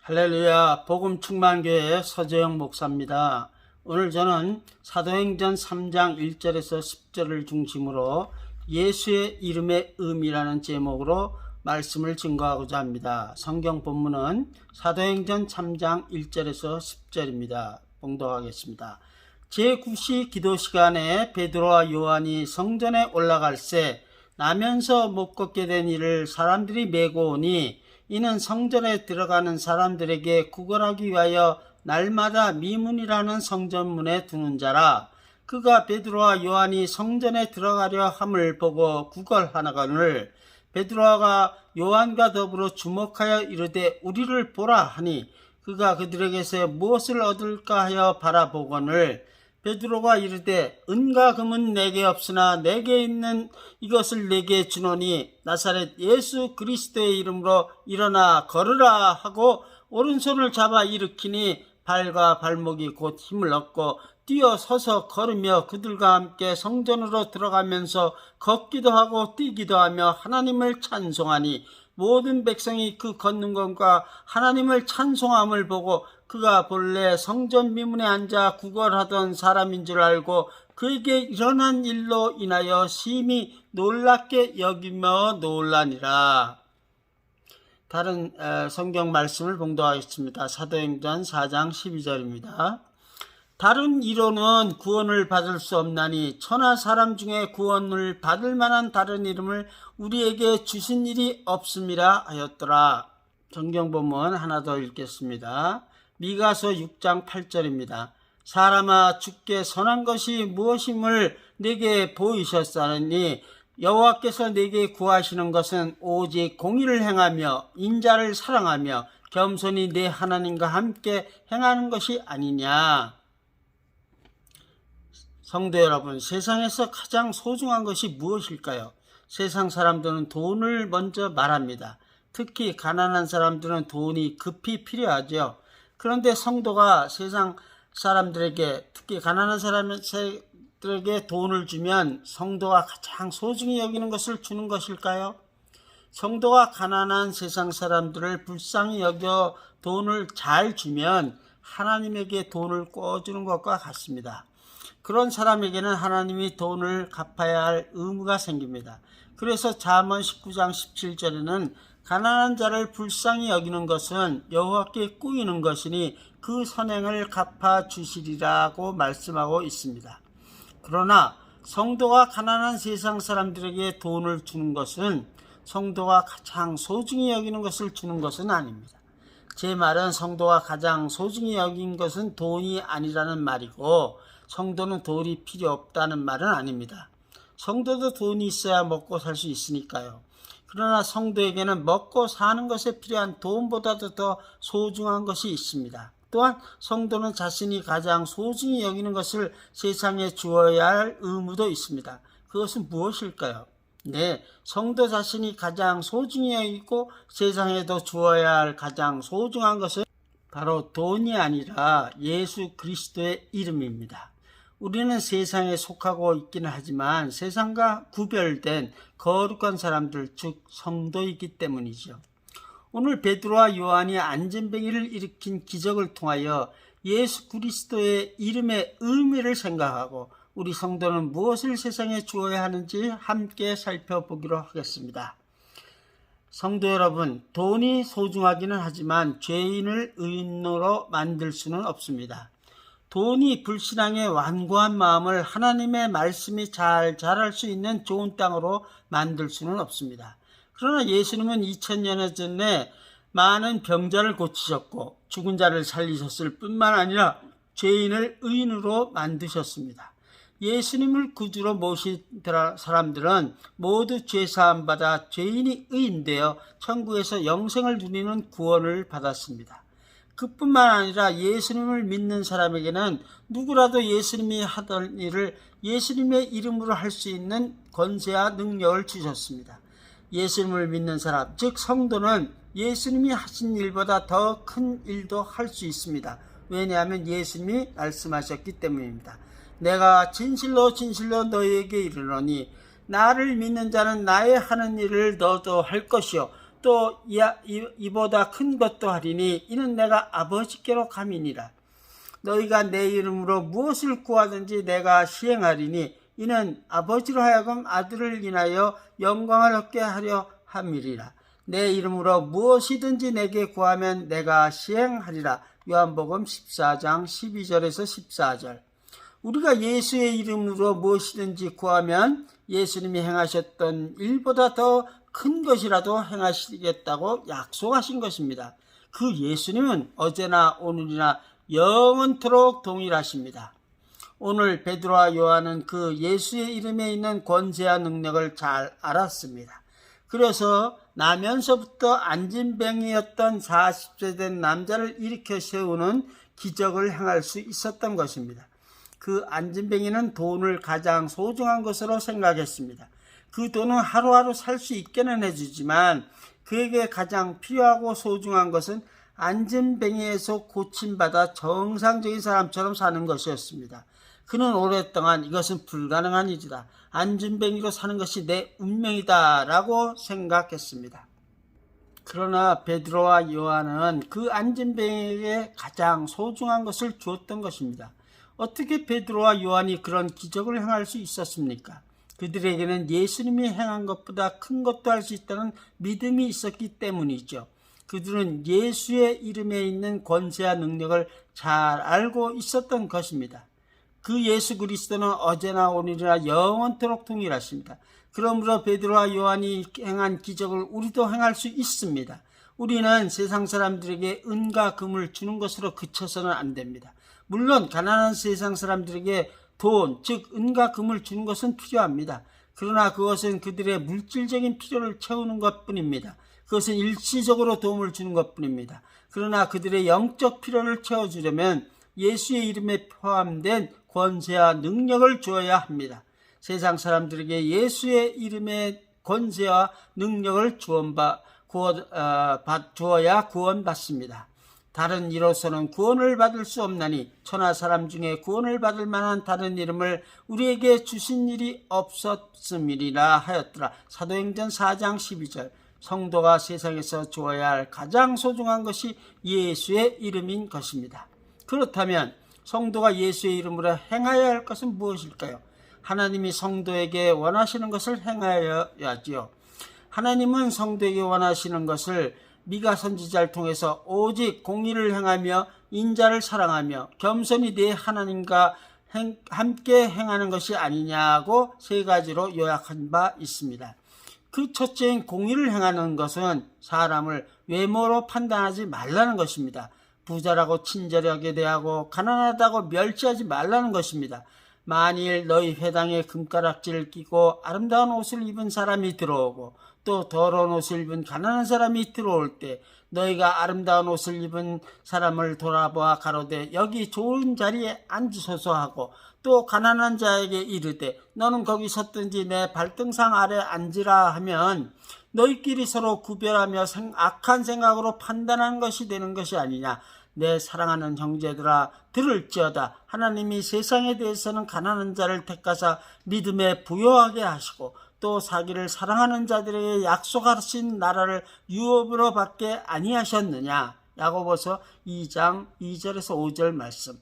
할렐루야, 복음 충만교회 서재영 목사입니다. 오늘 저는 사도행전 3장 1절에서 10절을 중심으로 예수의 이름의 의미라는 제목으로 말씀을 증거하고자 합니다. 성경 본문은 사도행전 3장 1절에서 10절입니다. 봉독하겠습니다. 제9시 기도 시간에 베드로와 요한이 성전에 올라갈새 나면서 못 걷게 된 이를 사람들이 메고 오니 이는 성전에 들어가는 사람들에게 구걸하기 위하여 날마다 미문이라는 성전문에 두는 자라. 그가 베드로와 요한이 성전에 들어가려 함을 보고 구걸하나거늘 베드로가 요한과 더불어 주목하여 이르되 우리를 보라 하니 그가 그들에게서 무엇을 얻을까 하여 바라보거늘 베드로가 이르되 은과 금은 내게 없으나 내게 있는 이것을 내게 주노니 나사렛 예수 그리스도의 이름으로 일어나 걸으라 하고 오른손을 잡아 일으키니 발과 발목이 곧 힘을 얻고 뛰어 서서 걸으며 그들과 함께 성전으로 들어가면서 걷기도 하고 뛰기도 하며 하나님을 찬송하니 모든 백성이 그 걷는 것과 하나님을 찬송함을 보고 그가 본래 성전 미문에 앉아 구걸하던 사람인 줄 알고 그에게 일어난 일로 인하여 심히 놀랍게 여기며 놀라니라. 다른 성경 말씀을 봉독하겠습니다. 사도행전 4장 12절입니다. 다른 이로는 구원을 받을 수 없나니 천하 사람 중에 구원을 받을 만한 다른 이름을 우리에게 주신 일이 없음이라 하였더라. 성경 본문 하나 더 읽겠습니다. 미가서 6장 8절입니다. 사람아 주께 선한 것이 무엇임을 내게 보이셨사니 여호와께서 내게 구하시는 것은 오직 공의를 행하며 인자를 사랑하며 겸손히 내 하나님과 함께 행하는 것이 아니냐. 성도 여러분, 세상에서 가장 소중한 것이 무엇일까요? 세상 사람들은 돈을 먼저 말합니다. 특히 가난한 사람들은 돈이 급히 필요하죠. 그런데 성도가 세상 사람들에게, 특히 가난한 사람들에게 돈을 주면 성도가 가장 소중히 여기는 것을 주는 것일까요? 성도가 가난한 세상 사람들을 불쌍히 여겨 돈을 잘 주면 하나님에게 돈을 꿔주는 것과 같습니다. 그런 사람에게는 하나님이 돈을 갚아야 할 의무가 생깁니다. 그래서 잠언 19장 17절에는 가난한 자를 불쌍히 여기는 것은 여호와께 꾸이는 것이니 그 선행을 갚아 주시리라고 말씀하고 있습니다. 그러나 성도가 가난한 세상 사람들에게 돈을 주는 것은 성도가 가장 소중히 여기는 것을 주는 것은 아닙니다. 제 말은 성도가 가장 소중히 여긴 것은 돈이 아니라는 말이고 성도는 돈이 필요 없다는 말은 아닙니다. 성도도 돈이 있어야 먹고 살 수 있으니까요. 그러나 성도에게는 먹고 사는 것에 필요한 돈보다도 더 소중한 것이 있습니다. 또한 성도는 자신이 가장 소중히 여기는 것을 세상에 주어야 할 의무도 있습니다. 그것은 무엇일까요? 네, 성도 자신이 가장 소중히 여기고 세상에도 주어야 할 가장 소중한 것은 바로 돈이 아니라 예수 그리스도의 이름입니다. 우리는 세상에 속하고 있기는 하지만 세상과 구별된 거룩한 사람들, 즉 성도이기 때문이죠. 오늘 베드로와 요한이 안전뱅이를 일으킨 기적을 통하여 예수 그리스도의 이름의 의미를 생각하고 우리 성도는 무엇을 세상에 주어야 하는지 함께 살펴보기로 하겠습니다. 성도 여러분, 돈이 소중하기는 하지만 죄인을 의인으로 만들 수는 없습니다. 돈이 불신앙의 완고한 마음을 하나님의 말씀이 잘 자랄 수 있는 좋은 땅으로 만들 수는 없습니다. 그러나 예수님은 2000년 전에 많은 병자를 고치셨고 죽은 자를 살리셨을 뿐만 아니라 죄인을 의인으로 만드셨습니다. 예수님을 구주로 모신 사람들은 모두 죄사함 받아 죄인이 의인되어 천국에서 영생을 누리는 구원을 받았습니다. 그뿐만 아니라 예수님을 믿는 사람에게는 누구라도 예수님이 하던 일을 예수님의 이름으로 할 수 있는 권세와 능력을 주셨습니다. 예수님을 믿는 사람, 즉 성도는 예수님이 하신 일보다 더 큰 일도 할 수 있습니다. 왜냐하면 예수님이 말씀하셨기 때문입니다. 내가 진실로 진실로 너희에게 이르노니 나를 믿는 자는 나의 하는 일을 너도 할 것이요 또 이보다 큰 것도 하리니 이는 내가 아버지께로 감이니라. 너희가 내 이름으로 무엇을 구하든지 내가 시행하리니 이는 아버지로 하여금 아들을 인하여 영광을 얻게 하려 함이리라. 내 이름으로 무엇이든지 내게 구하면 내가 시행하리라. 요한복음 14장 12절에서 14절. 우리가 예수의 이름으로 무엇이든지 구하면 예수님이 행하셨던 일보다 더 큰 것이라도 행하시겠다고 약속하신 것입니다. 그 예수님은 어제나 오늘이나 영원토록 동일하십니다. 오늘 베드로와 요한은 그 예수의 이름에 있는 권세와 능력을 잘 알았습니다. 그래서 나면서부터 안진뱅이였던 40세 된 남자를 일으켜 세우는 기적을 행할 수 있었던 것입니다. 그 안진뱅이는 돈을 가장 소중한 것으로 생각했습니다. 그 돈은 하루하루 살 수 있게는 해주지만 그에게 가장 필요하고 소중한 것은 안진뱅이에서 고침받아 정상적인 사람처럼 사는 것이었습니다. 그는 오랫동안 이것은 불가능한 일이다. 안진뱅이로 사는 것이 내 운명이다 라고 생각했습니다. 그러나 베드로와 요한은 그 안진뱅이에게 가장 소중한 것을 주었던 것입니다. 어떻게 베드로와 요한이 그런 기적을 행할 수 있었습니까? 그들에게는 예수님이 행한 것보다 큰 것도 할 수 있다는 믿음이 있었기 때문이죠. 그들은 예수의 이름에 있는 권세와 능력을 잘 알고 있었던 것입니다. 그 예수 그리스도는 어제나 오늘이나 영원토록 동일하십니다. 그러므로 베드로와 요한이 행한 기적을 우리도 행할 수 있습니다. 우리는 세상 사람들에게 은과 금을 주는 것으로 그쳐서는 안 됩니다. 물론 가난한 세상 사람들에게 돈, 즉 은과 금을 주는 것은 필요합니다. 그러나 그것은 그들의 물질적인 필요를 채우는 것뿐입니다. 그것은 일시적으로 도움을 주는 것뿐입니다. 그러나 그들의 영적 필요를 채워주려면 예수의 이름에 포함된 권세와 능력을 주어야 합니다. 세상 사람들에게 예수의 이름의 권세와 능력을 주어야 구원받습니다. 다른 이로서는 구원을 받을 수 없나니 천하 사람 중에 구원을 받을 만한 다른 이름을 우리에게 주신 일이 없었음이리라 하였더라. 사도행전 4장 12절. 성도가 세상에서 주어야 할 가장 소중한 것이 예수의 이름인 것입니다. 그렇다면 성도가 예수의 이름으로 행하여야 할 것은 무엇일까요? 하나님이 성도에게 원하시는 것을 행하여야지요. 하나님은 성도에게 원하시는 것을 미가 선지자를 통해서 오직 공의를 행하며 인자를 사랑하며 겸손히 내 하나님과 함께 행하는 것이 아니냐고 세 가지로 요약한 바 있습니다. 그 첫째인 공의를 행하는 것은 사람을 외모로 판단하지 말라는 것입니다. 부자라고 친절하게 대하고 가난하다고 멸시하지 말라는 것입니다. 만일 너희 회당에 금가락지를 끼고 아름다운 옷을 입은 사람이 들어오고 또 더러운 옷을 입은 가난한 사람이 들어올 때 너희가 아름다운 옷을 입은 사람을 돌아보아 가로되 여기 좋은 자리에 앉으소서 하고 또 가난한 자에게 이르되 너는 거기 섰든지 내 발등상 아래 앉으라 하면 너희끼리 서로 구별하며 악한 생각으로 판단하는 것이 되는 것이 아니냐. 내 사랑하는 형제들아 들을지어다. 하나님이 세상에 대해서는 가난한 자를 택하사 믿음에 부요하게 하시고 또 자기를 사랑하는 자들에게 약속하신 나라를 유업으로 받게 아니하셨느냐. 야고보서 2장 2절에서 5절 말씀.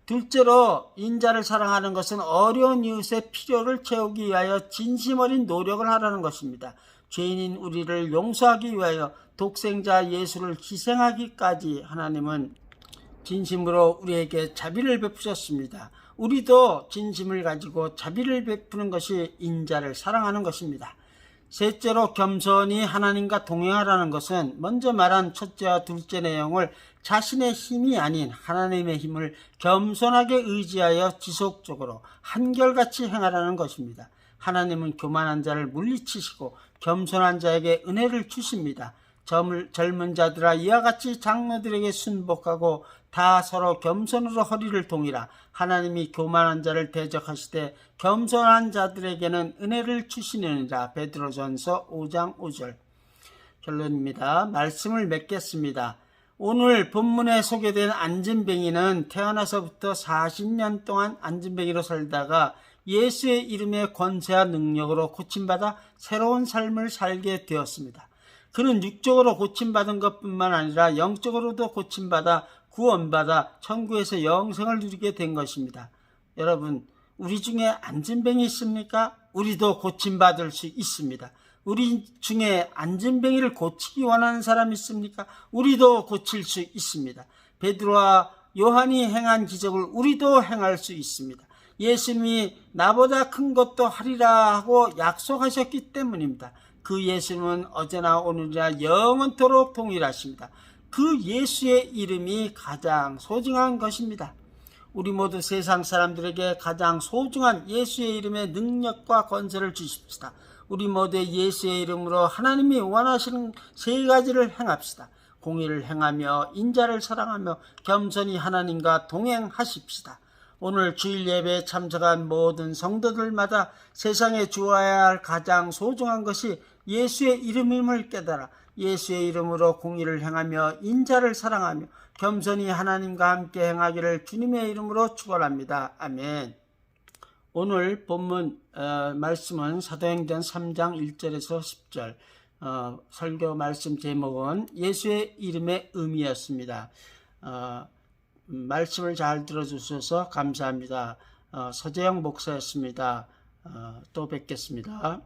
둘째로 인자를 사랑하는 것은 어려운 이웃의 필요를 채우기 위하여 진심 어린 노력을 하라는 것입니다. 죄인인 우리를 용서하기 위하여 독생자 예수를 희생하기까지 하나님은 진심으로 우리에게 자비를 베푸셨습니다. 우리도 진심을 가지고 자비를 베푸는 것이 인자를 사랑하는 것입니다. 셋째로 겸손히 하나님과 동행하라는 것은 먼저 말한 첫째와 둘째 내용을 자신의 힘이 아닌 하나님의 힘을 겸손하게 의지하여 지속적으로 한결같이 행하라는 것입니다. 하나님은 교만한 자를 물리치시고 겸손한 자에게 은혜를 주십니다. 젊은 자들아 이와 같이 장로들에게 순복하고 다 서로 겸손으로 허리를 동이라. 하나님이 교만한 자를 대적하시되 겸손한 자들에게는 은혜를 주시느니라. 베드로전서 5장 5절. 결론입니다. 말씀을 맺겠습니다. 오늘 본문에 소개된 안진뱅이는 태어나서부터 40년 동안 안진뱅이로 살다가 예수의 이름의 권세와 능력으로 고침받아 새로운 삶을 살게 되었습니다. 그는 육적으로 고침받은 것뿐만 아니라 영적으로도 고침받아 구원받아 천국에서 영생을 누리게 된 것입니다. 여러분, 우리 중에 안진뱅이 있습니까? 우리도 고침받을 수 있습니다. 우리 중에 안진뱅이를 고치기 원하는 사람 있습니까? 우리도 고칠 수 있습니다. 베드로와 요한이 행한 기적을 우리도 행할 수 있습니다. 예수님이 나보다 큰 것도 하리라 하고 약속하셨기 때문입니다. 그 예수님은 어제나 오늘이나 영원토록 동일하십니다. 그 예수의 이름이 가장 소중한 것입니다. 우리 모두 세상 사람들에게 가장 소중한 예수의 이름의 능력과 권세를 주십시다. 우리 모두 예수의 이름으로 하나님이 원하시는 세 가지를 행합시다. 공의를 행하며 인자를 사랑하며 겸손히 하나님과 동행하십시다. 오늘 주일 예배에 참석한 모든 성도들마다 세상에 주어야 할 가장 소중한 것이 예수의 이름임을 깨달아 예수의 이름으로 공의를 행하며 인자를 사랑하며 겸손히 하나님과 함께 행하기를 주님의 이름으로 축원합니다. 아멘. 오늘 본문 말씀은 사도행전 3장 1절에서 10절 설교 말씀 제목은 예수의 이름의 의미였습니다. 말씀을 잘 들어주셔서 감사합니다. 서재영 목사였습니다. 또 뵙겠습니다.